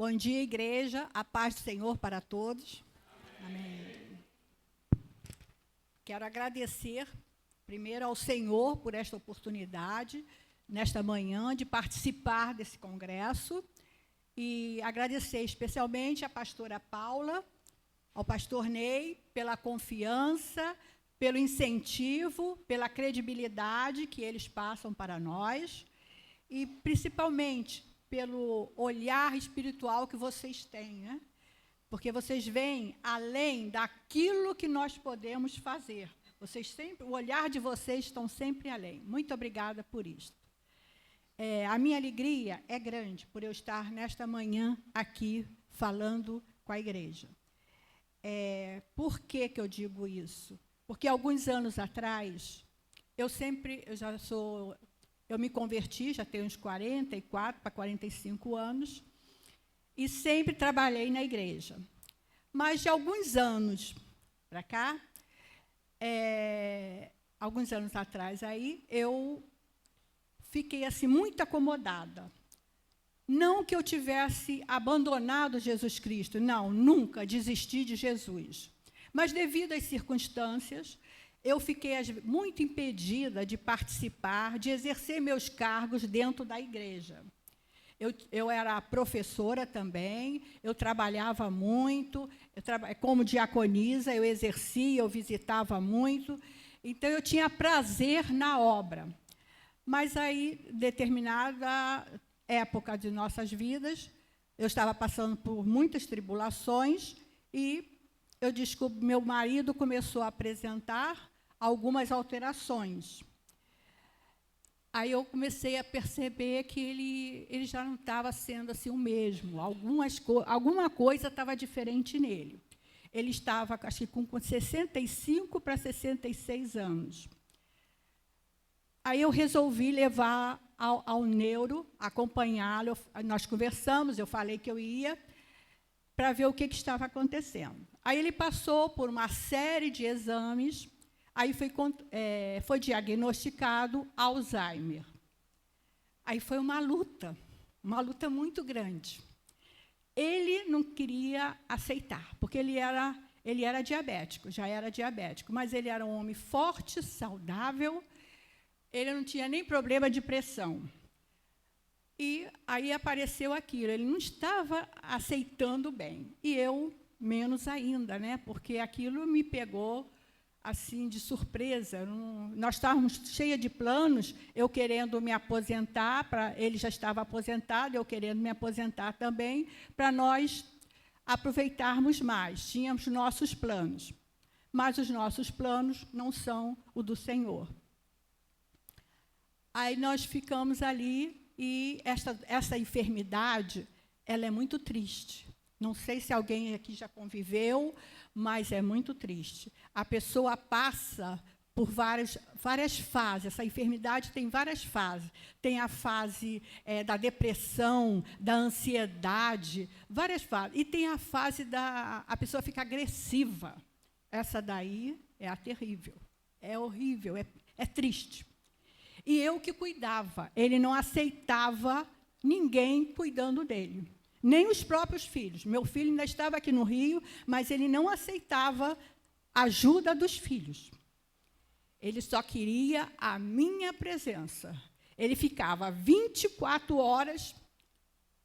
Bom dia, igreja. A paz do Senhor para todos. Amém. Quero agradecer, primeiro, ao Senhor por esta oportunidade, nesta manhã, de participar desse congresso. E agradecer especialmente à pastora Paula, ao pastor Ney, pela confiança, pelo incentivo, pela credibilidade que eles passam para nós. E, principalmente, pelo olhar espiritual que vocês têm, né? Porque vocês veem além daquilo que nós podemos fazer. O olhar de vocês estão sempre além. Muito obrigada por isso. A minha alegria é grande por eu estar nesta manhã aqui falando com a igreja. Por que eu digo isso? Porque alguns anos atrás, eu me converti, já tenho uns 44 para 45 anos, e sempre trabalhei na igreja. Mas de alguns anos para cá, alguns anos atrás aí, eu fiquei assim muito acomodada. Não que eu tivesse abandonado Jesus Cristo, não, nunca desisti de Jesus. Mas devido às circunstâncias, eu fiquei muito impedida de participar, de exercer meus cargos dentro da igreja. Eu era professora também, eu trabalhava muito, como diaconisa, eu exercia, eu visitava muito, então eu tinha prazer na obra. Mas aí, determinada época de nossas vidas, eu estava passando por muitas tribulações e eu descobri, meu marido começou a apresentar algumas alterações. Aí eu comecei a perceber que ele já não estava sendo assim o mesmo. Alguma coisa estava diferente nele. Ele estava, acho que com 65 para 66 anos. Aí eu resolvi levar ao neuro, acompanhá-lo. Nós conversamos, eu falei que eu ia, para ver o que estava acontecendo. Aí ele passou por uma série de exames, aí foi diagnosticado Alzheimer. Aí foi uma luta muito grande. Ele não queria aceitar, porque ele era diabético, já era diabético, mas ele era um homem forte, saudável, ele não tinha nem problema de pressão. E aí apareceu aquilo, ele não estava aceitando bem. E eu, menos ainda, né? Porque aquilo me pegou assim de surpresa. Nós estávamos cheios de planos, eu querendo me aposentar, ele já estava aposentado, eu querendo me aposentar também, para nós aproveitarmos mais. Tínhamos nossos planos, mas os nossos planos não são o do Senhor. Aí nós ficamos ali. E essa enfermidade, ela é muito triste. Não sei se alguém aqui já conviveu, mas é muito triste. A pessoa passa por várias fases. Essa enfermidade tem várias fases. Tem a fase da depressão, da ansiedade, várias fases. E tem a fase a pessoa fica agressiva. Essa daí é a terrível. É horrível, é triste. E eu que cuidava, ele não aceitava ninguém cuidando dele, nem os próprios filhos. Meu filho ainda estava aqui no Rio, mas ele não aceitava ajuda dos filhos. Ele só queria a minha presença. Ele ficava 24 horas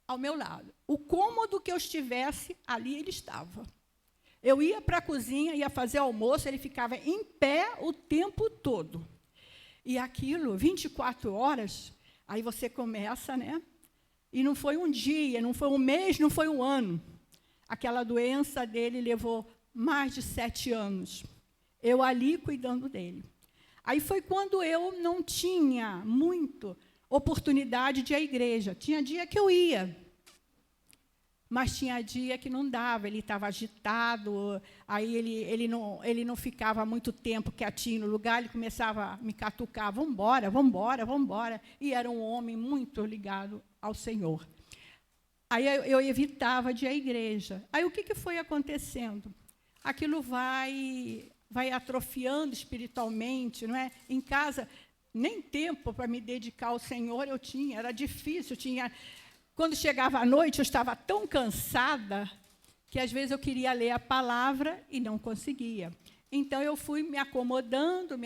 ao meu lado. O cômodo que eu estivesse, ali ele estava. Eu ia para a cozinha, ia fazer almoço, ele ficava em pé o tempo todo. E aquilo, 24 horas, aí você começa, né? E não foi um dia, não foi um mês, não foi um ano. Aquela doença dele levou mais de 7 anos. Eu ali cuidando dele. Aí foi quando eu não tinha muito oportunidade de ir à igreja. Tinha dia que eu ia, mas tinha dia que não dava, ele estava agitado, aí ele não ficava muito tempo quietinho no lugar, ele começava a me catucar, vamos embora, e era um homem muito ligado ao Senhor. Aí eu evitava de ir à igreja. Aí o que foi acontecendo? Aquilo vai atrofiando espiritualmente, não é? Em casa, nem tempo para me dedicar ao Senhor eu tinha, era difícil, tinha Quando chegava a noite, eu estava tão cansada que, às vezes, eu queria ler a palavra e não conseguia. Então, eu fui me acomodando,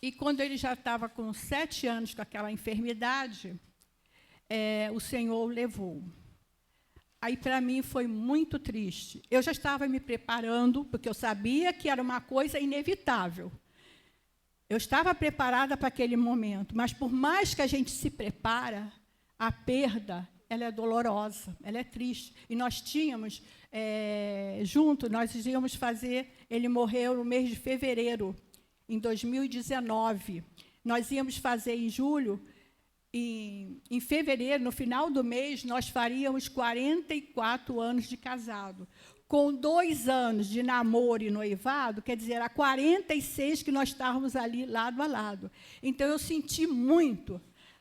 e quando ele já estava com 7 anos com aquela enfermidade, o Senhor o levou. Aí, para mim, foi muito triste. Eu já estava me preparando, porque eu sabia que era uma coisa inevitável. Eu estava preparada para aquele momento, mas, por mais que a gente se prepara, a perda, ela é dolorosa, ela é triste. E nós tínhamos, nós íamos fazer, ele morreu no mês de fevereiro, em 2019. Nós íamos fazer em julho, em fevereiro, no final do mês, nós faríamos 44 anos de casado. Com 2 anos de namoro e noivado, quer dizer, era 46 que nós estávamos ali lado a lado. Então, eu senti muito.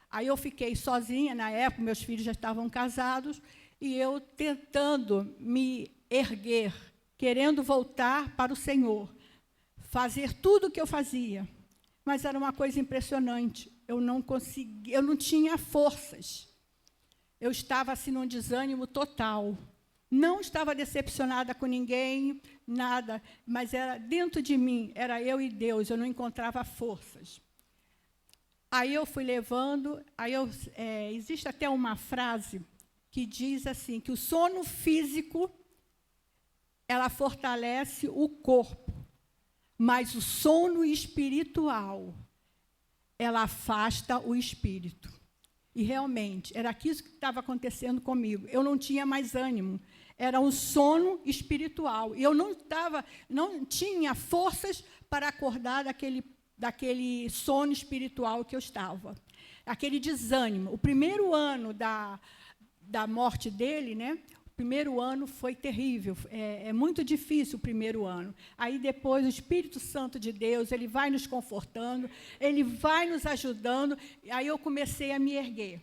Aí eu fiquei sozinha, na época, meus filhos já estavam casados, e eu tentando me erguer, querendo voltar para o Senhor, fazer tudo o que eu fazia. Mas era uma coisa impressionante. Eu não conseguia, eu não tinha forças. Eu estava assim num desânimo total. Não estava decepcionada com ninguém, nada, mas era dentro de mim, era eu e Deus, eu não encontrava forças. Aí eu fui levando, existe até uma frase que diz assim, que o sono físico, ela fortalece o corpo, mas o sono espiritual, ela afasta o espírito. E, realmente, era aquilo que estava acontecendo comigo. Eu não tinha mais ânimo. Era um sono espiritual. E eu não tinha forças para acordar daquele sono espiritual que eu estava. Aquele desânimo. O primeiro ano da morte dele, né? O primeiro ano foi terrível. É muito difícil o primeiro ano. Aí, depois, o Espírito Santo de Deus, ele vai nos confortando, ele vai nos ajudando. Aí eu comecei a me erguer.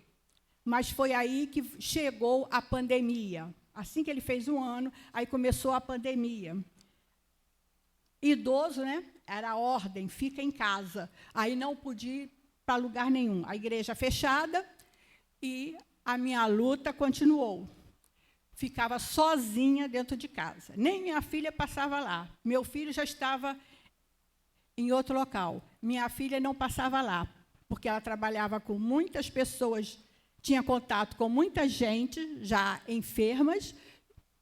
Mas foi aí que chegou a pandemia. Assim que ele fez 1 ano, aí começou a pandemia. Idoso, né? Era a ordem, fica em casa. Aí não podia ir para lugar nenhum. A igreja fechada e a minha luta continuou. Ficava sozinha dentro de casa. Nem minha filha passava lá. Meu filho já estava em outro local. Minha filha não passava lá, porque ela trabalhava com muitas pessoas, tinha contato com muita gente já enfermas,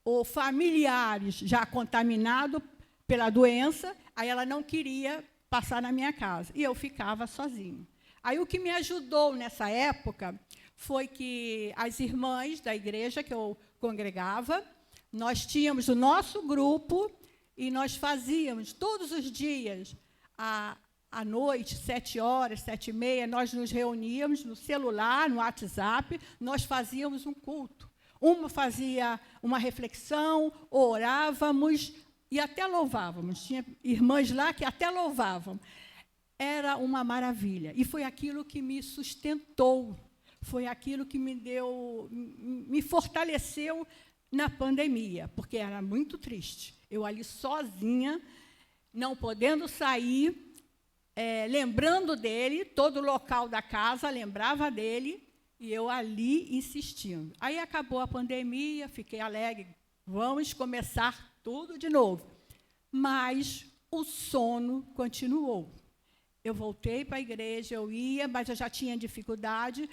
ou familiares já contaminados pela doença, aí ela não queria passar na minha casa. E eu ficava sozinha. Aí o que me ajudou nessa época foi que as irmãs da igreja que eu congregava, nós tínhamos o nosso grupo e nós fazíamos todos os dias, à noite, 7 horas, 7h30, nós nos reuníamos no celular, no WhatsApp, nós fazíamos um culto. Uma fazia uma reflexão, orávamos e até louvávamos. Tinha irmãs lá que até louvavam. Era uma maravilha. E foi aquilo que me sustentou. Foi aquilo que me fortaleceu na pandemia, porque era muito triste. Eu ali sozinha, não podendo sair, lembrando dele, todo o local da casa lembrava dele, e eu ali insistindo. Aí acabou a pandemia, fiquei alegre, vamos começar tudo de novo. Mas o sono continuou. Eu voltei para a igreja, eu ia, mas eu já tinha dificuldade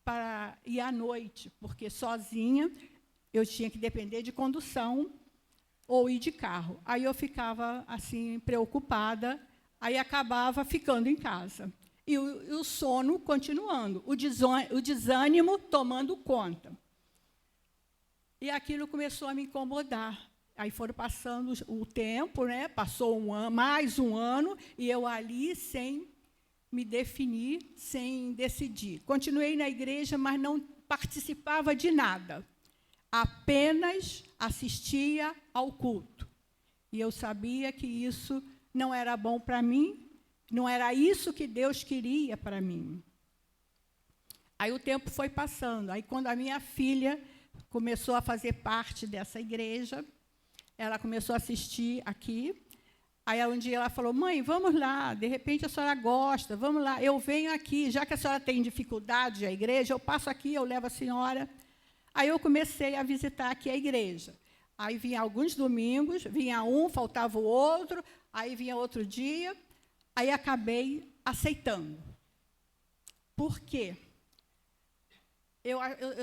para ir à noite, porque sozinha eu tinha que depender de condução ou ir de carro. Aí eu ficava assim preocupada, aí acabava ficando em casa. E o sono continuando, o desânimo tomando conta. E aquilo começou a me incomodar. Aí foram passando o tempo, né? Passou mais um ano, e eu ali sem me definir, sem decidir. Continuei na igreja, mas não participava de nada. Apenas assistia ao culto. E eu sabia que isso não era bom para mim, não era isso que Deus queria para mim. Aí o tempo foi passando. Aí, quando a minha filha começou a fazer parte dessa igreja, ela começou a assistir aqui. Aí, um dia, ela falou, mãe, vamos lá, de repente a senhora gosta, vamos lá, eu venho aqui, já que a senhora tem dificuldade à igreja, eu passo aqui, eu levo a senhora. Aí, eu comecei a visitar aqui a igreja. Aí, vinha alguns domingos, vinha um, faltava o outro, aí vinha outro dia, aí acabei aceitando. Por quê? Eu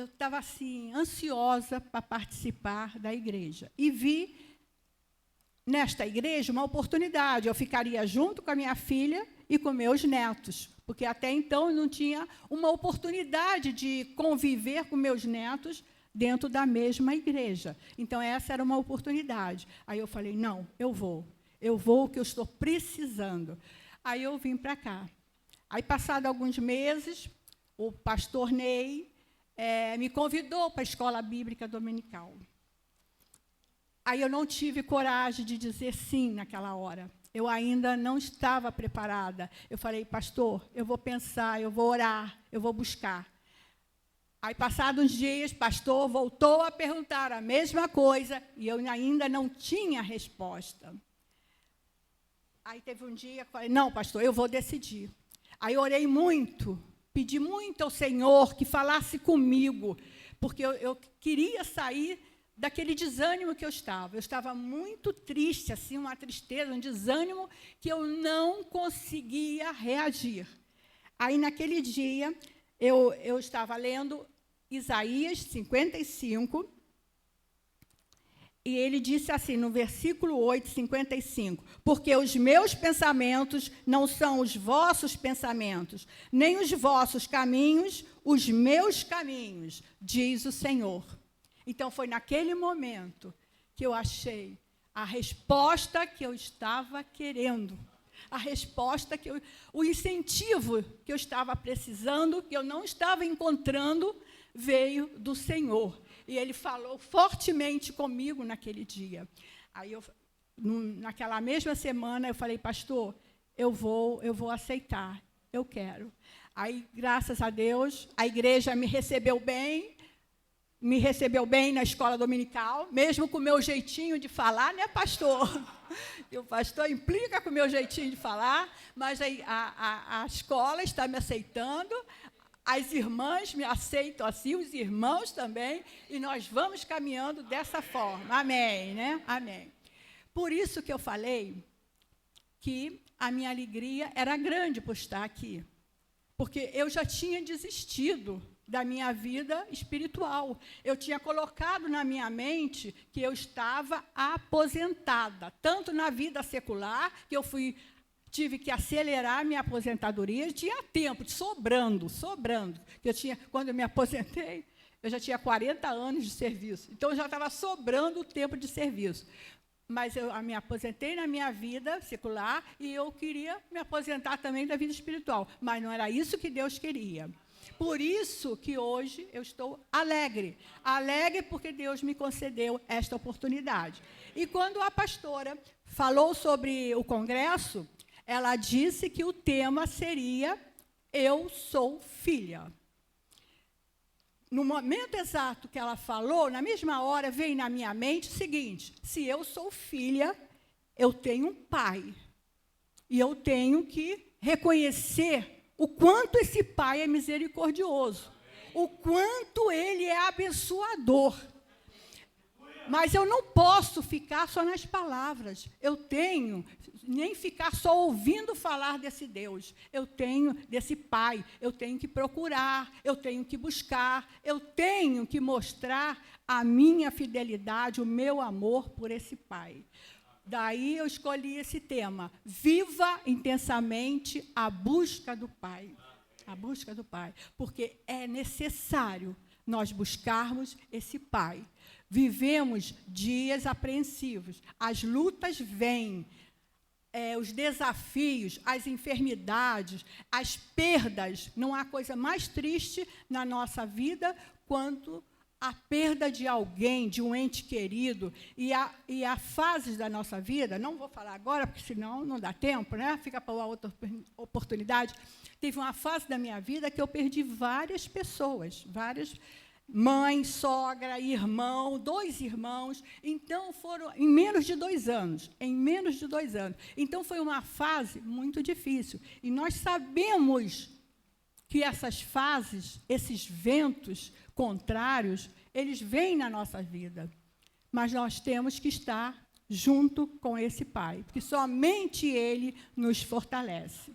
estava, assim, ansiosa para participar da igreja. E vi, nesta igreja, uma oportunidade. Eu ficaria junto com a minha filha e com meus netos, porque até então eu não tinha uma oportunidade de conviver com meus netos dentro da mesma igreja. Então, essa era uma oportunidade. Aí eu falei, não, eu vou, que eu estou precisando. Aí eu vim para cá. Aí, passado alguns meses, o pastor Ney me convidou para a escola bíblica dominical. Aí eu não tive coragem de dizer sim naquela hora. Eu ainda não estava preparada. Eu falei, pastor, eu vou pensar, eu vou orar, eu vou buscar. Aí, passados uns dias, o pastor voltou a perguntar a mesma coisa e eu ainda não tinha resposta. Aí teve um dia que eu falei, não, pastor, eu vou decidir. Aí orei muito, pedi muito ao Senhor que falasse comigo, porque eu queria sair daquele desânimo que eu estava. Eu estava muito triste, assim, uma tristeza, um desânimo, que eu não conseguia reagir. Aí, naquele dia, eu estava lendo Isaías 55, e ele disse assim, no versículo 8, 55, porque os meus pensamentos não são os vossos pensamentos, nem os vossos caminhos, os meus caminhos, diz o Senhor. Então, foi naquele momento que eu achei a resposta que eu estava querendo, a resposta o incentivo que eu estava precisando, que eu não estava encontrando, veio do Senhor. E ele falou fortemente comigo naquele dia. Aí, naquela mesma semana, eu falei, pastor, eu vou aceitar, eu quero. Aí, graças a Deus, a igreja me recebeu bem na escola dominical, mesmo com o meu jeitinho de falar, né, pastor? E o pastor implica com o meu jeitinho de falar, mas a escola está me aceitando, as irmãs me aceitam assim, os irmãos também, e nós vamos caminhando dessa forma. Amém, né? Amém. Por isso que eu falei que a minha alegria era grande por estar aqui, porque eu já tinha desistido da minha vida espiritual. Eu tinha colocado na minha mente que eu estava aposentada, tanto na vida secular, que eu tive que acelerar minha aposentadoria, tinha tempo, sobrando. Quando eu me aposentei, eu já tinha 40 anos de serviço, então já estava sobrando o tempo de serviço. Mas eu me aposentei na minha vida secular e eu queria me aposentar também da vida espiritual, mas não era isso que Deus queria. Por isso que hoje eu estou alegre porque Deus me concedeu esta oportunidade. E quando a pastora falou sobre o congresso, ela disse que o tema seria Eu Sou Filha. No momento exato que ela falou, na mesma hora, veio na minha mente o seguinte, se eu sou filha, eu tenho um pai. E eu tenho que reconhecer o quanto esse pai é misericordioso, o quanto ele é abençoador. Mas eu não posso ficar só nas palavras. Eu tenho, nem ficar só ouvindo falar desse Deus. Eu tenho desse Pai, eu tenho que procurar, eu tenho que buscar, eu tenho que mostrar a minha fidelidade, o meu amor por esse Pai. Daí eu escolhi esse tema, viva intensamente a busca do Pai. A busca do Pai, porque é necessário nós buscarmos esse Pai. Vivemos dias apreensivos, as lutas vêm, os desafios, as enfermidades, as perdas. Não há coisa mais triste na nossa vida quanto a perda de alguém, de um ente querido. E há fases da nossa vida, não vou falar agora, porque senão não dá tempo, né? Fica para uma outra oportunidade. Teve uma fase da minha vida que eu perdi várias pessoas, várias mãe, sogra, irmão, 2 irmãos. Então, foram em menos de 2 anos. Então, foi uma fase muito difícil. E nós sabemos que essas fases, esses ventos contrários, eles vêm na nossa vida. Mas nós temos que estar junto com esse Pai, porque somente Ele nos fortalece.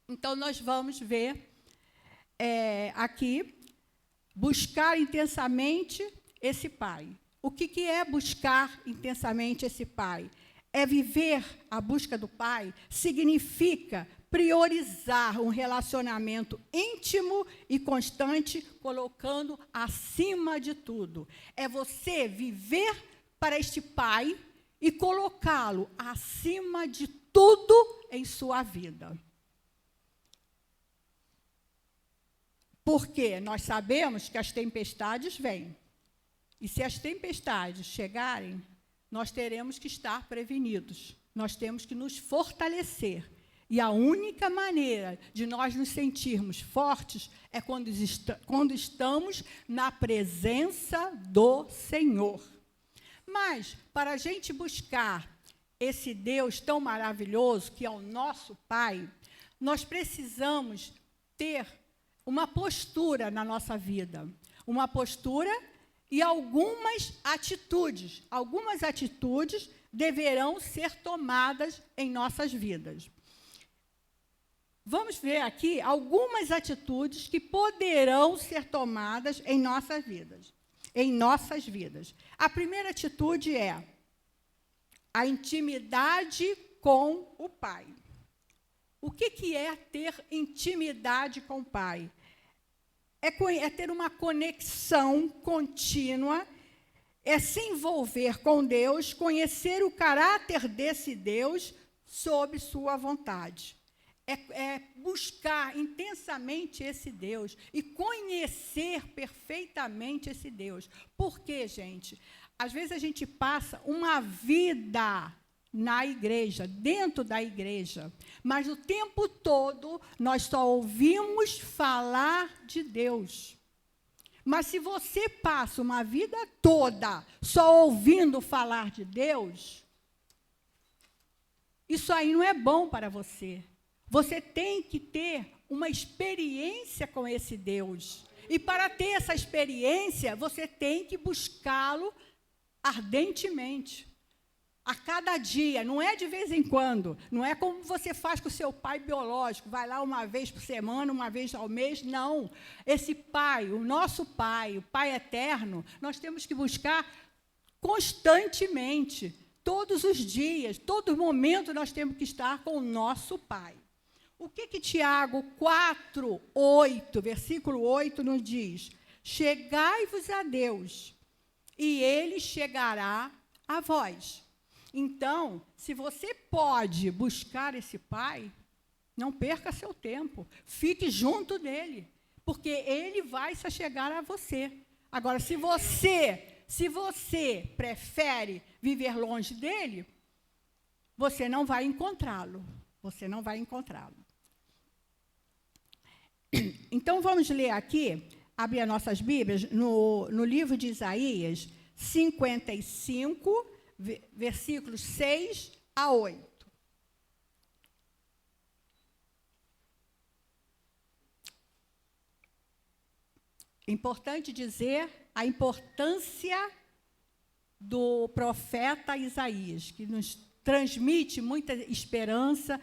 Então, nós vamos ver aqui, buscar intensamente esse Pai. O que é buscar intensamente esse Pai? É viver a busca do Pai, significa priorizar um relacionamento íntimo e constante, colocando acima de tudo. É você viver para este Pai e colocá-lo acima de tudo em sua vida. Porque nós sabemos que as tempestades vêm. E se as tempestades chegarem, nós teremos que estar prevenidos. Nós temos que nos fortalecer. E a única maneira de nós nos sentirmos fortes é quando estamos na presença do Senhor. Mas, para a gente buscar esse Deus tão maravilhoso, que é o nosso Pai, nós precisamos ter uma postura na nossa vida. Uma postura e algumas atitudes. Algumas atitudes deverão ser tomadas em nossas vidas. Vamos ver aqui algumas atitudes que poderão ser tomadas em nossas vidas. A primeira atitude é a intimidade com o Pai. O que é ter intimidade com o Pai? É ter uma conexão contínua, é se envolver com Deus, conhecer o caráter desse Deus sob sua vontade. É buscar intensamente esse Deus e conhecer perfeitamente esse Deus. Por quê, gente? Às vezes a gente passa uma vida na igreja, dentro da igreja, mas o tempo todo nós só ouvimos falar de Deus. Mas se você passa uma vida toda só ouvindo falar de Deus, isso aí não é bom para você. Você tem que ter uma experiência com esse Deus. E para ter essa experiência, você tem que buscá-lo ardentemente. A cada dia, não é de vez em quando. Não é como você faz com o seu pai biológico, vai lá uma vez por semana, uma vez ao mês. Não. Esse Pai, o nosso Pai, o Pai eterno, nós temos que buscar constantemente. Todos os dias, todo momento, nós temos que estar com o nosso Pai. O que Tiago 4:8, versículo 8, nos diz? Chegai-vos a Deus, e Ele chegará a vós. Então, se você pode buscar esse Pai, não perca seu tempo. Fique junto dele, porque Ele vai se chegar a você. Agora, se você prefere viver longe dele, você não vai encontrá-lo. Você não vai encontrá-lo. Então, vamos ler aqui, abrir as nossas Bíblias, no livro de Isaías 55, versículos 6 a 8. Importante dizer a importância do profeta Isaías, que nos transmite muita esperança,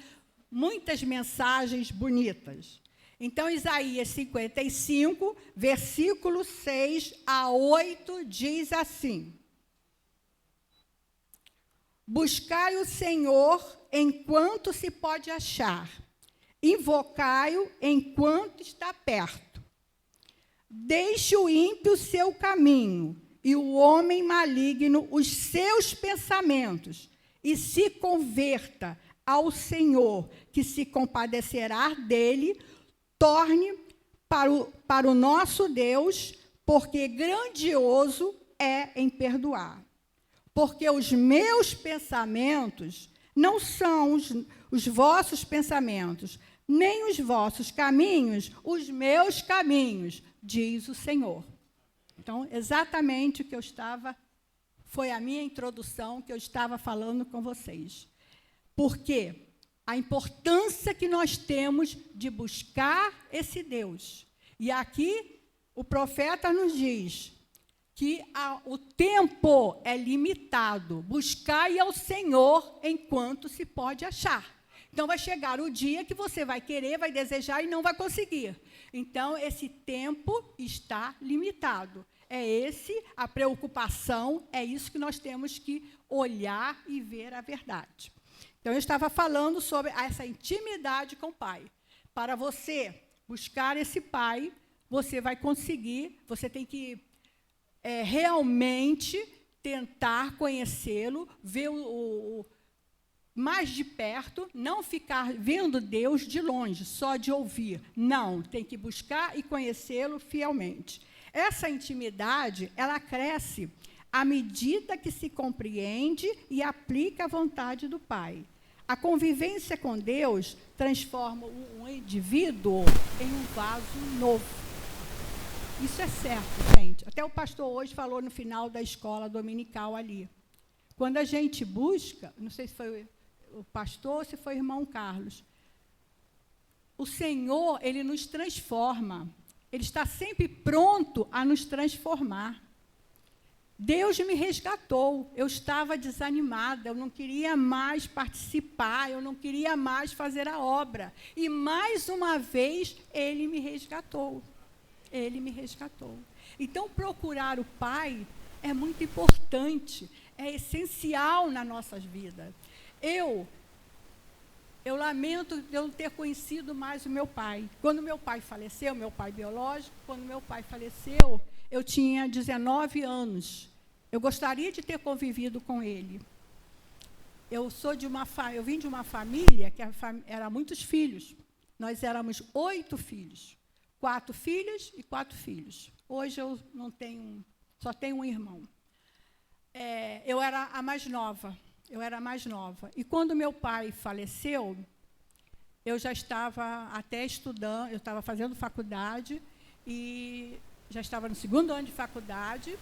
muitas mensagens bonitas. Então, Isaías 55, versículo 6 a 8, diz assim: buscai o Senhor enquanto se pode achar, invocai-o enquanto está perto. Deixe o ímpio o seu caminho, e o homem maligno os seus pensamentos, e se converta ao Senhor, que se compadecerá dele. Torne para o nosso Deus, porque grandioso é em perdoar. Porque os meus pensamentos não são os vossos pensamentos, nem os vossos caminhos, os meus caminhos, diz o Senhor. Então, exatamente o que foi a minha introdução que eu estava falando com vocês. Por quê? A importância que nós temos de buscar esse Deus. E aqui o profeta nos diz que o tempo é limitado. Buscai ao Senhor enquanto se pode achar. Então, vai chegar o dia que você vai querer, vai desejar e não vai conseguir. Então, esse tempo está limitado. A preocupação, é isso que nós temos que olhar e ver a verdade. Então, eu estava falando sobre essa intimidade com o Pai. Para você buscar esse Pai, você vai conseguir, você tem que realmente tentar conhecê-lo, ver mais de perto, não ficar vendo Deus de longe, só de ouvir. Não, tem que buscar e conhecê-lo fielmente. Essa intimidade, ela cresce à medida que se compreende e aplica a vontade do Pai. A convivência com Deus transforma um indivíduo em um vaso novo. Isso é certo, gente. Até o pastor hoje falou no final da escola dominical ali. Quando a gente busca, não sei se foi o pastor ou se foi o irmão Carlos, o Senhor, Ele nos transforma. Ele está sempre pronto a nos transformar. Deus me resgatou. Eu estava desanimada, eu não queria mais participar, eu não queria mais fazer a obra. E, mais uma vez, Ele me resgatou. Ele me resgatou. Então, procurar o Pai é muito importante, é essencial nas nossas vidas. Eu lamento eu não ter conhecido mais o meu pai. Quando meu pai faleceu, meu pai biológico, quando meu pai faleceu, eu tinha 19 anos. Eu gostaria de ter convivido com ele. Eu vim de uma família que era muitos filhos. Nós éramos 8 filhos. 4 filhas e 4 filhos. Hoje eu não tenho, só tenho um irmão. Eu era a mais nova. E quando meu pai faleceu, eu já estava até estudando, eu estava fazendo faculdade, e já estava no 2º ano de faculdade,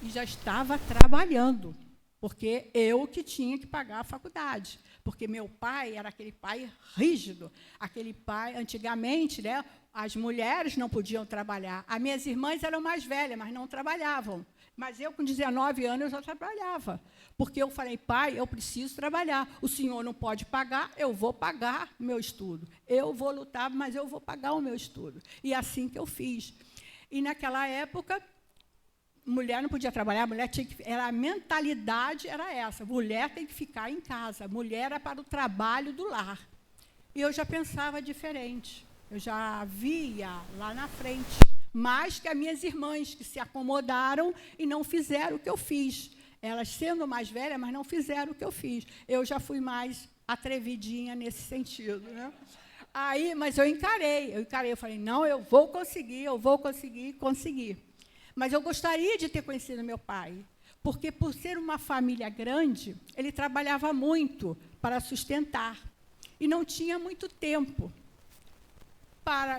e já estava trabalhando, porque eu que tinha que pagar a faculdade. Porque meu pai era aquele pai rígido, aquele pai, antigamente, né, as mulheres não podiam trabalhar. As minhas irmãs eram mais velhas, mas não trabalhavam. Mas eu, com 19 anos, eu já trabalhava. Porque eu falei, pai, eu preciso trabalhar. O senhor não pode pagar, eu vou pagar o meu estudo. Eu vou lutar, mas eu vou pagar o meu estudo. E assim que eu fiz. E, naquela época, mulher não podia trabalhar, mulher tinha que... a mentalidade era essa, mulher tem que ficar em casa, mulher era para o trabalho do lar. E eu já pensava diferente. Eu já via lá na frente. Mais que as minhas irmãs, que se acomodaram e não fizeram o que eu fiz. Elas sendo mais velhas, mas não fizeram o que eu fiz. Eu já fui mais atrevidinha nesse sentido, né? Mas eu encarei, eu falei, não, eu vou conseguir, consegui. Mas eu gostaria de ter conhecido meu pai, porque, por ser uma família grande, ele trabalhava muito para sustentar, e não tinha muito tempo.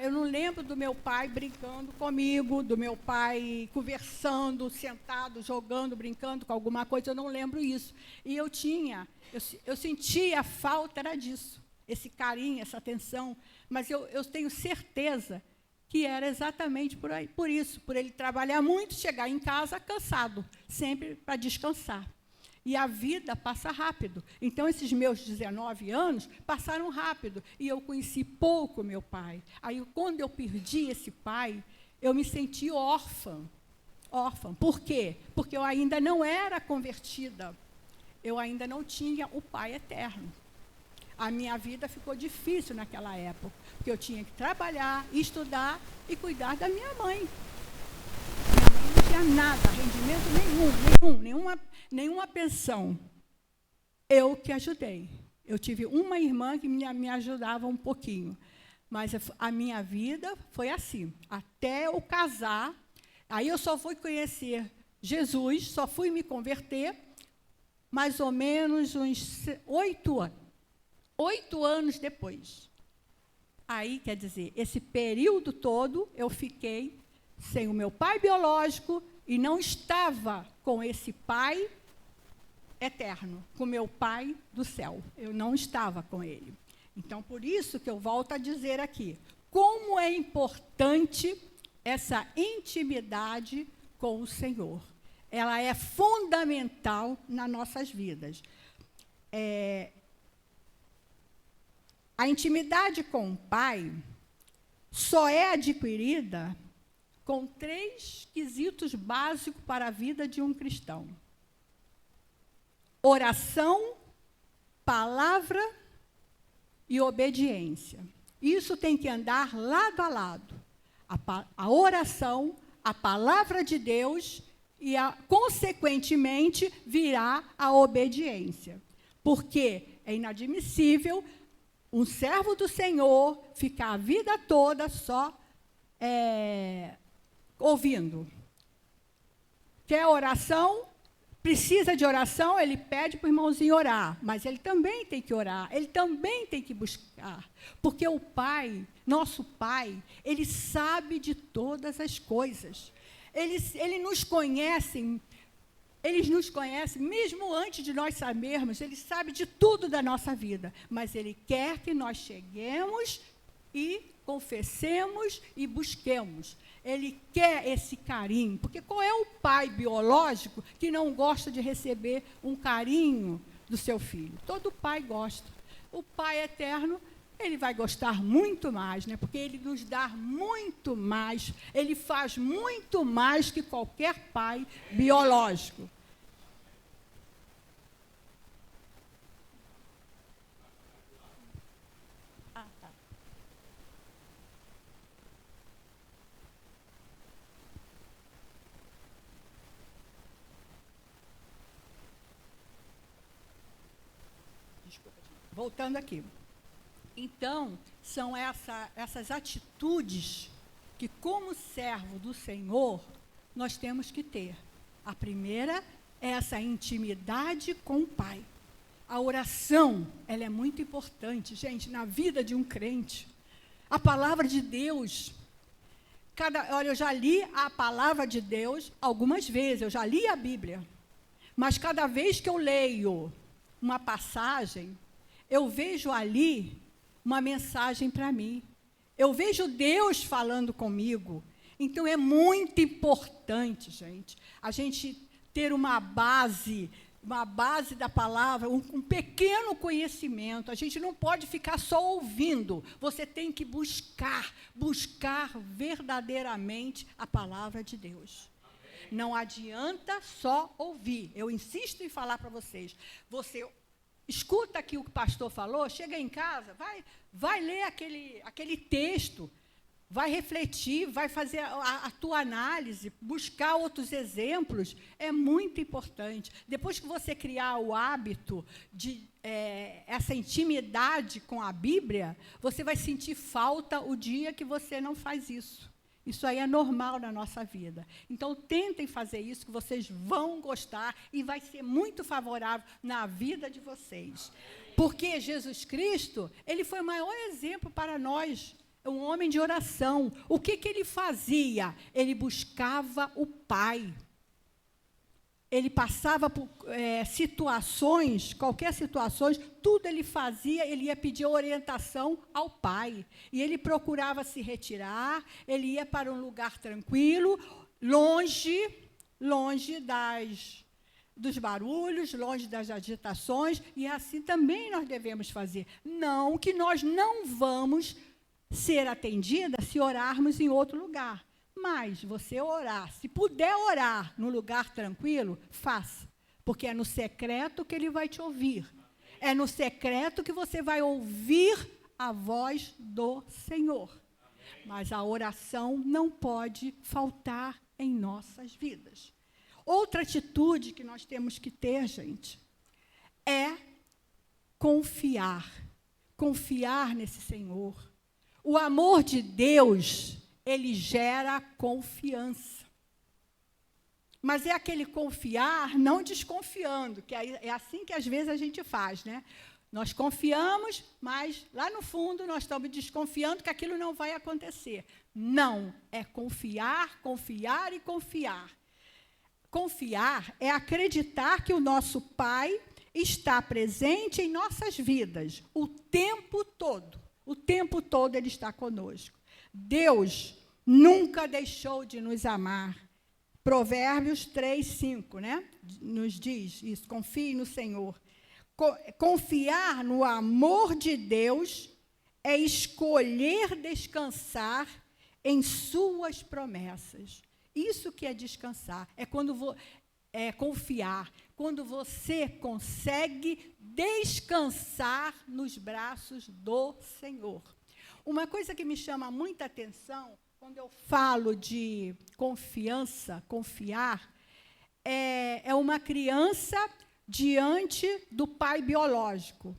Eu não lembro do meu pai brincando comigo, do meu pai conversando, sentado, jogando, brincando com alguma coisa, eu não lembro isso. E eu sentia a falta era disso, esse carinho, essa atenção, mas eu tenho certeza que era exatamente por isso, por ele trabalhar muito, chegar em casa cansado, sempre para descansar. E a vida passa rápido. Então, esses meus 19 anos passaram rápido. E eu conheci pouco meu pai. Aí, quando eu perdi esse pai, eu me senti órfã. Por quê? Porque eu ainda não era convertida. Eu ainda não tinha o Pai eterno. A minha vida ficou difícil naquela época, porque eu tinha que trabalhar, estudar e cuidar da minha mãe. Minha mãe não tinha nada, rendimento nenhuma pensão. Eu que ajudei. Eu tive uma irmã que me ajudava um pouquinho. Mas a minha vida foi assim. Até eu casar, aí eu só fui conhecer Jesus, só fui me converter, mais ou menos uns 8 anos. 8 anos depois. Aí, quer dizer, esse período todo eu fiquei sem o meu pai biológico e não estava com esse pai eterno, com meu pai do céu. Eu não estava com ele. Então, por isso que eu volto a dizer aqui, como é importante essa intimidade com o Senhor. Ela é fundamental nas nossas vidas. A intimidade com o Pai só é adquirida com 3 quesitos básicos para a vida de um cristão: oração, palavra e obediência. Isso tem que andar lado a lado. A oração, a palavra de Deus e, consequentemente, virá a obediência. Porque é inadmissível um servo do Senhor ficar a vida toda só ouvindo. Quer oração? Precisa de oração, ele pede para o irmãozinho orar, mas ele também tem que orar, ele também tem que buscar, porque o Pai, nosso Pai, ele sabe de todas as coisas. Ele nos conhece mesmo antes de nós sabermos, ele sabe de tudo da nossa vida, mas ele quer que nós cheguemos e confessemos e busquemos. Ele quer esse carinho, porque qual é o pai biológico que não gosta de receber um carinho do seu filho? Todo pai gosta. O Pai eterno, ele vai gostar muito mais, né? Porque ele nos dá muito mais, ele faz muito mais que qualquer pai biológico. Voltando aqui. Então, são essas atitudes que, como servo do Senhor, nós temos que ter. A primeira é essa intimidade com o Pai. A oração, ela é muito importante, gente, na vida de um crente. A palavra de Deus, olha, eu já li a palavra de Deus algumas vezes, eu já li a Bíblia, mas cada vez que eu leio uma passagem, eu vejo ali uma mensagem para mim. Eu vejo Deus falando comigo. Então, é muito importante, gente, a gente ter uma base da palavra, um pequeno conhecimento. A gente não pode ficar só ouvindo. Você tem que buscar verdadeiramente a palavra de Deus. Não adianta só ouvir. Eu insisto em falar para vocês. Você escuta aqui o que o pastor falou, chega em casa, vai ler aquele texto, vai refletir, vai fazer a tua análise, buscar outros exemplos, é muito importante. Depois que você criar o hábito de essa intimidade com a Bíblia, você vai sentir falta o dia que você não faz isso. Isso aí é normal na nossa vida. Então, tentem fazer isso, que vocês vão gostar e vai ser muito favorável na vida de vocês. Porque Jesus Cristo, ele foi o maior exemplo para nós, um homem de oração. O que ele fazia? Ele buscava o Pai. Ele passava por situações, qualquer situação, tudo ele fazia, ele ia pedir orientação ao Pai. E ele procurava se retirar, ele ia para um lugar tranquilo, longe dos barulhos, longe das agitações, e assim também nós devemos fazer. Não que nós não vamos ser atendidas se orarmos em outro lugar. Mas você orar, se puder orar num lugar tranquilo, faça. Porque é no secreto que ele vai te ouvir. É no secreto que você vai ouvir a voz do Senhor. Mas a oração não pode faltar em nossas vidas. Outra atitude que nós temos que ter, gente, é confiar. Confiar nesse Senhor. O amor de Deus, ele gera confiança. Mas é aquele confiar não desconfiando, que é assim que às vezes a gente faz, né? Nós confiamos, mas lá no fundo nós estamos desconfiando que aquilo não vai acontecer. Não, é confiar, confiar e confiar. Confiar é acreditar que o nosso Pai está presente em nossas vidas o tempo todo. O tempo todo Ele está conosco. Deus nunca deixou de nos amar. Provérbios 3:5, né? Nos diz isso, confie no Senhor. Confiar no amor de Deus é escolher descansar em suas promessas. Isso que é descansar, é confiar, quando você consegue descansar nos braços do Senhor. Uma coisa que me chama muita atenção, quando eu falo de confiança, confiar, é uma criança diante do pai biológico.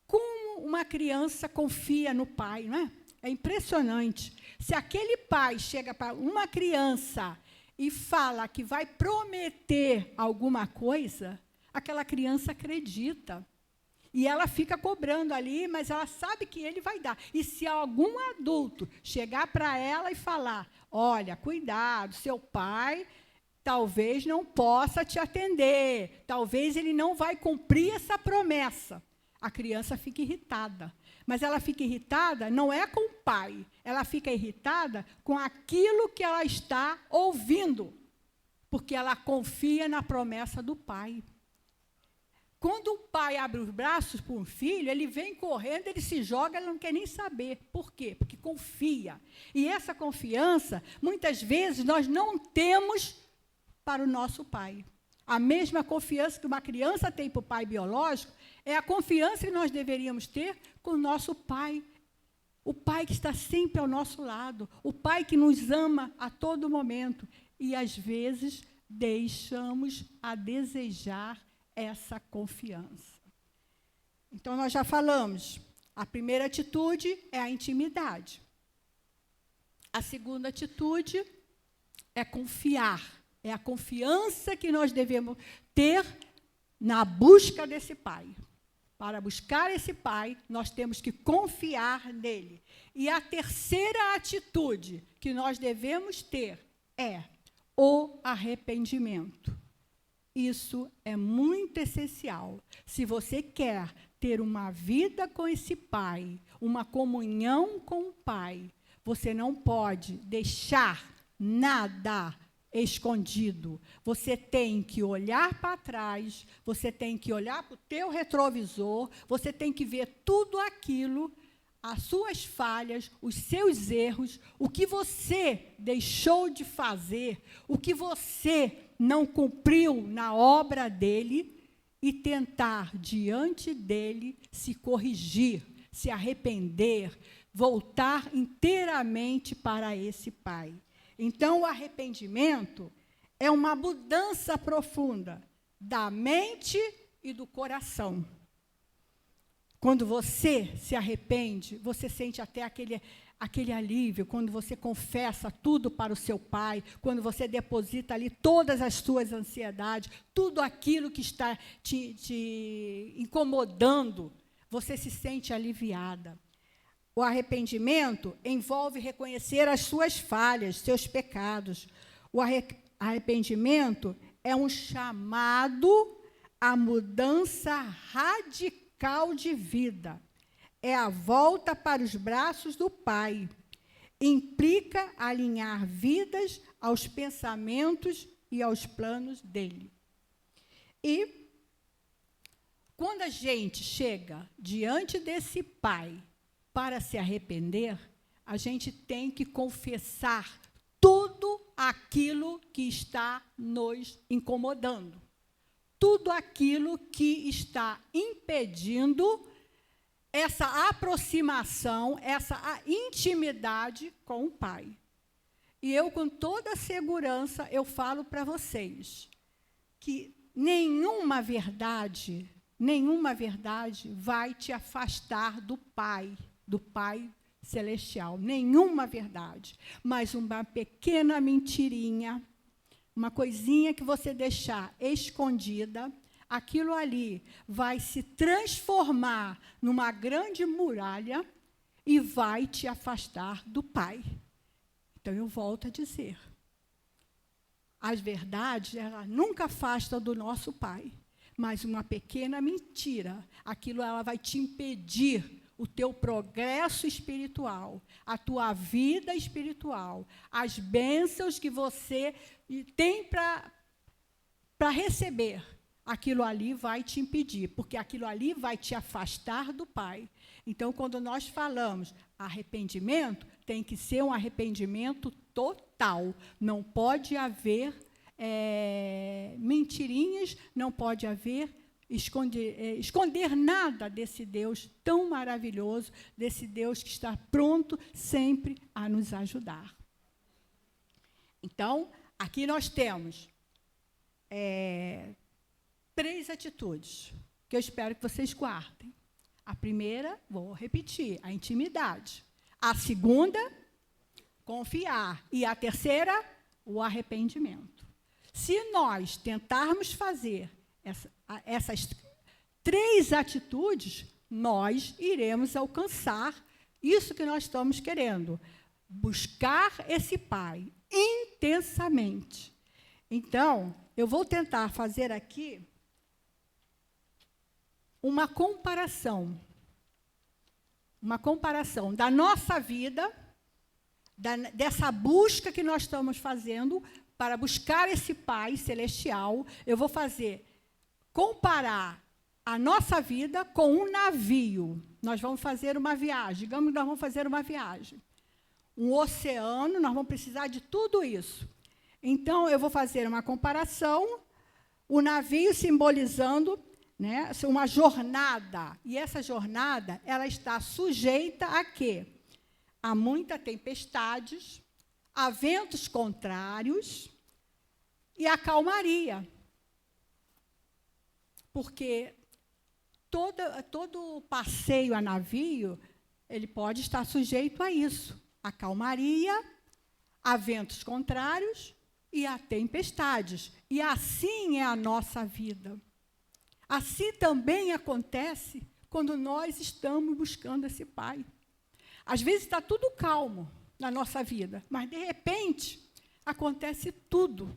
Como uma criança confia no pai, não é? É impressionante. Se aquele pai chega para uma criança e fala que vai prometer alguma coisa, aquela criança acredita. E ela fica cobrando ali, mas ela sabe que ele vai dar. E se algum adulto chegar para ela e falar, olha, cuidado, seu pai talvez não possa te atender, talvez ele não vai cumprir essa promessa, a criança fica irritada. Mas ela fica irritada não é com o pai, ela fica irritada com aquilo que ela está ouvindo, porque ela confia na promessa do pai. Quando o pai abre os braços para um filho, ele vem correndo, ele se joga, ele não quer nem saber. Por quê? Porque confia. E essa confiança, muitas vezes, nós não temos para o nosso pai. A mesma confiança que uma criança tem para o pai biológico, é a confiança que nós deveríamos ter com o nosso pai. O pai que está sempre ao nosso lado, o pai que nos ama a todo momento. E, às vezes, deixamos a desejar essa confiança. Então, nós já falamos, a primeira atitude é a intimidade. A segunda atitude é confiar. É a confiança que nós devemos ter na busca desse Pai. Para buscar esse Pai, nós temos que confiar nele. E a terceira atitude que nós devemos ter é o arrependimento. Isso é muito essencial. Se você quer ter uma vida com esse Pai, uma comunhão com o Pai, você não pode deixar nada escondido. Você tem que olhar para trás, você tem que olhar para o teu retrovisor, você tem que ver tudo aquilo, as suas falhas, os seus erros, o que você deixou de fazer, o que você não cumpriu na obra dele e tentar, diante dele, se corrigir, se arrepender, voltar inteiramente para esse Pai. Então, o arrependimento é uma mudança profunda da mente e do coração. Quando você se arrepende, você sente até aquele alívio, quando você confessa tudo para o seu Pai, quando você deposita ali todas as suas ansiedades, tudo aquilo que está te incomodando, você se sente aliviada. O arrependimento envolve reconhecer as suas falhas, seus pecados. O arrependimento é um chamado à mudança radical de vida. É a volta para os braços do Pai. Implica alinhar vidas aos pensamentos e aos planos dele. E, quando a gente chega diante desse Pai para se arrepender, a gente tem que confessar tudo aquilo que está nos incomodando. Tudo aquilo que está impedindo essa aproximação, essa intimidade com o Pai. E eu, com toda segurança, eu falo para vocês que nenhuma verdade vai te afastar do Pai Celestial. Nenhuma verdade. Mas uma pequena mentirinha, uma coisinha que você deixar escondida, aquilo ali vai se transformar numa grande muralha e vai te afastar do Pai. Então, eu volto a dizer, as verdades, ela nunca afasta do nosso Pai, mas uma pequena mentira, aquilo ela vai te impedir o teu progresso espiritual, a tua vida espiritual, as bênçãos que você tem para receber, aquilo ali vai te impedir, porque aquilo ali vai te afastar do Pai. Então, quando nós falamos arrependimento, tem que ser um arrependimento total. Não pode haver mentirinhas, não pode haver esconder nada desse Deus tão maravilhoso, desse Deus que está pronto sempre a nos ajudar. Então, aqui nós temos 3 atitudes que eu espero que vocês guardem. A primeira, vou repetir, a intimidade. A segunda, confiar. E a terceira, o arrependimento. Se nós tentarmos fazer essas 3 atitudes, nós iremos alcançar isso que nós estamos querendo. Buscar esse Pai intensamente. Então, eu vou tentar fazer aqui uma comparação da nossa vida, dessa busca que nós estamos fazendo para buscar esse Pai celestial. Eu vou comparar a nossa vida com um navio. Nós vamos fazer uma viagem, digamos que nós vamos fazer uma viagem. Um oceano, nós vamos precisar de tudo isso. Então, eu vou fazer uma comparação, o navio simbolizando, né, uma jornada. E essa jornada, ela está sujeita a quê? A muitas tempestades, a ventos contrários e a calmaria. Porque todo passeio a navio, ele pode estar sujeito a isso. A calmaria, a ventos contrários e a tempestades. E assim é a nossa vida. Assim também acontece quando nós estamos buscando esse Pai. Às vezes está tudo calmo na nossa vida, mas, de repente, acontece tudo.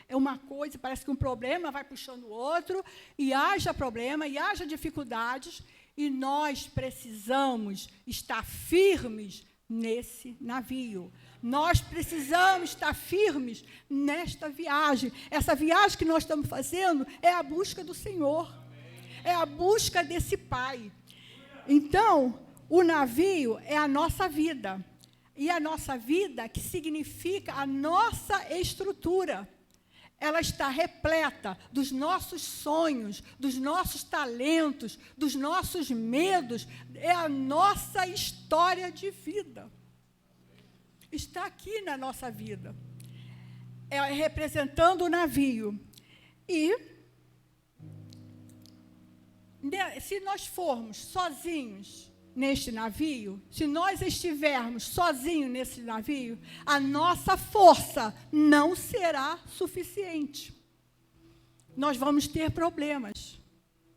É uma coisa, parece que um problema vai puxando o outro, e haja problema, e haja dificuldades, e nós precisamos estar firmes nesse navio. Nós precisamos estar firmes nesta viagem. Essa viagem que nós estamos fazendo é a busca do Senhor. É a busca desse Pai. Então, o navio é a nossa vida. E a nossa vida, que significa a nossa estrutura. Ela está repleta dos nossos sonhos, dos nossos talentos, dos nossos medos. É a nossa história de vida. Está aqui na nossa vida. É representando o navio. E se nós formos sozinhos neste navio, se nós estivermos sozinhos nesse navio, a nossa força não será suficiente. Nós vamos ter problemas,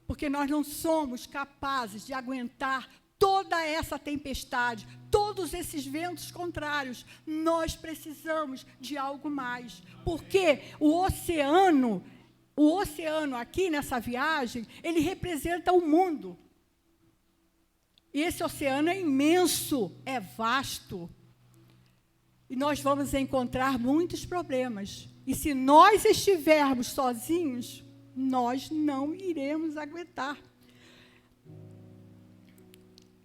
porque nós não somos capazes de aguentar toda essa tempestade, todos esses ventos contrários. Nós precisamos de algo mais, porque o oceano aqui nessa viagem, ele representa o mundo. E esse oceano é imenso, é vasto. E nós vamos encontrar muitos problemas. E se nós estivermos sozinhos, nós não iremos aguentar.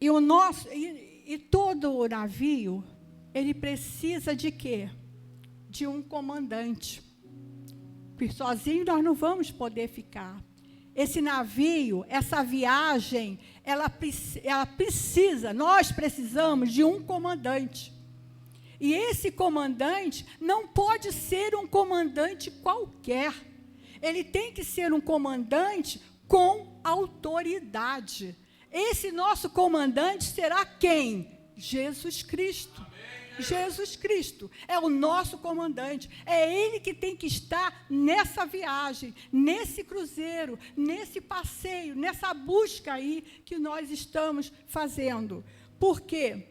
E todo o navio, ele precisa de quê? De um comandante. Porque sozinho nós não vamos poder ficar. Esse navio, essa viagem, nós precisamos de um comandante. E esse comandante não pode ser um comandante qualquer. Ele tem que ser um comandante com autoridade. Esse nosso comandante será quem? Jesus Cristo. Jesus Cristo. É o nosso comandante. É Ele que tem que estar nessa viagem, nesse cruzeiro, nesse passeio, nessa busca aí que nós estamos fazendo. Por quê?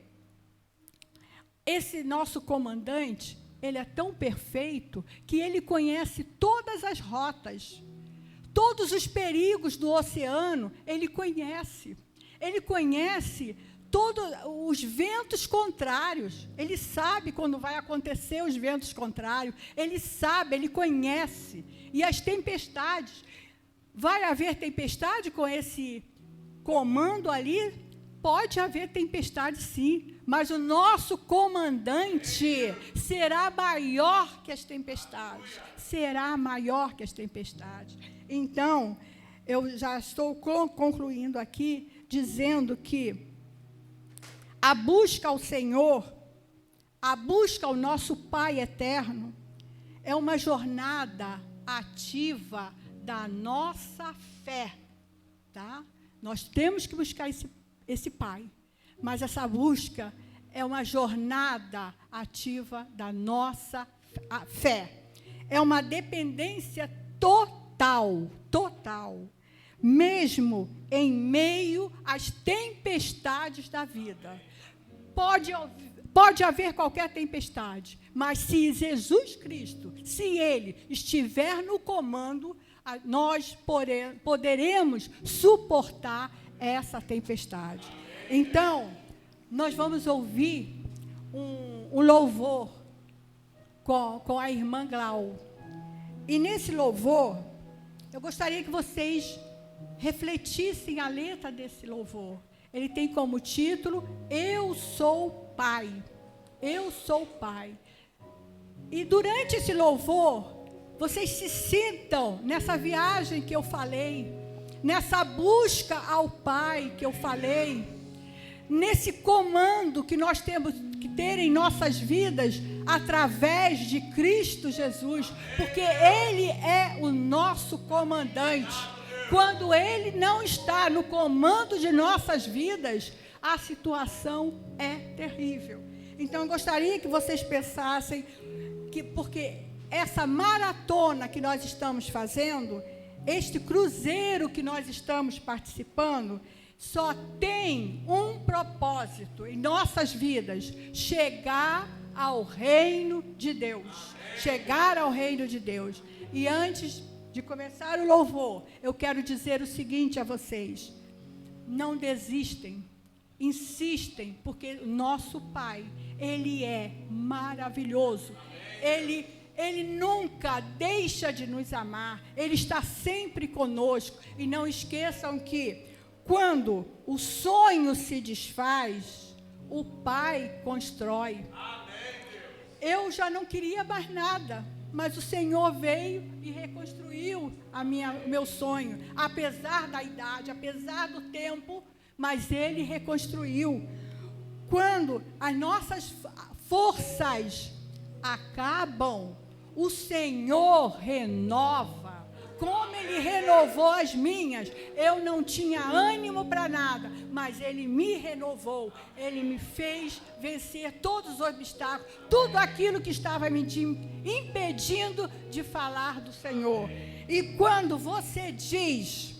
Esse nosso comandante, ele é tão perfeito que ele conhece todas as rotas, todos os perigos do oceano, ele conhece. Ele conhece todos os ventos contrários. Ele sabe quando vai acontecer os ventos contrários. Ele sabe, ele conhece. E as tempestades. Vai haver tempestade com esse comando ali? Pode haver tempestade, sim. Mas o nosso comandante será maior que as tempestades. Será maior que as tempestades. Então, eu já estou concluindo aqui, dizendo que a busca ao Senhor, a busca ao nosso Pai eterno, é uma jornada ativa da nossa fé. Tá? Nós temos que buscar esse Pai. Mas essa busca é uma jornada ativa da nossa fé. É uma dependência total, mesmo em meio às tempestades da vida. Pode haver qualquer tempestade, mas se Jesus Cristo, se Ele estiver no comando, nós poderemos suportar essa tempestade. Então, nós vamos ouvir um louvor com a irmã Glau. E nesse louvor, eu gostaria que vocês refletissem a letra desse louvor. Ele tem como título, Eu Sou Pai. Eu Sou Pai. E durante esse louvor, vocês se sintam nessa viagem que eu falei, nessa busca ao Pai que eu falei, nesse comando que nós temos que ter em nossas vidas através de Cristo Jesus, porque Ele é o nosso comandante. Quando Ele não está no comando de nossas vidas, a situação é terrível. Então, eu gostaria que vocês pensassem que, porque essa maratona que nós estamos fazendo, este cruzeiro que nós estamos participando, só tem um propósito em nossas vidas: chegar ao reino de Deus. Chegar ao reino de Deus. E antes de começar o louvor, eu quero dizer o seguinte a vocês: não desistem, insistem, porque o nosso Pai, Ele é maravilhoso. Ele nunca deixa de nos amar. Ele está sempre conosco. E não esqueçam que quando o sonho se desfaz, o Pai constrói. Eu já não queria mais nada, mas o Senhor veio e reconstruiu meu sonho. Apesar da idade, apesar do tempo, mas Ele reconstruiu. Quando as nossas forças acabam, o Senhor renova. Como Ele renovou as minhas, eu não tinha ânimo para nada, mas Ele me renovou, Ele me fez vencer todos os obstáculos, tudo aquilo que estava me impedindo de falar do Senhor. E quando você diz,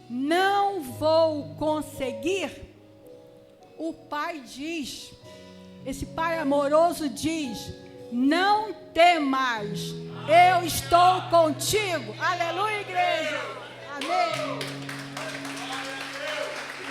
não vou conseguir, o Pai diz, esse Pai amoroso diz, não temas, eu estou contigo. Aleluia, igreja. Amém.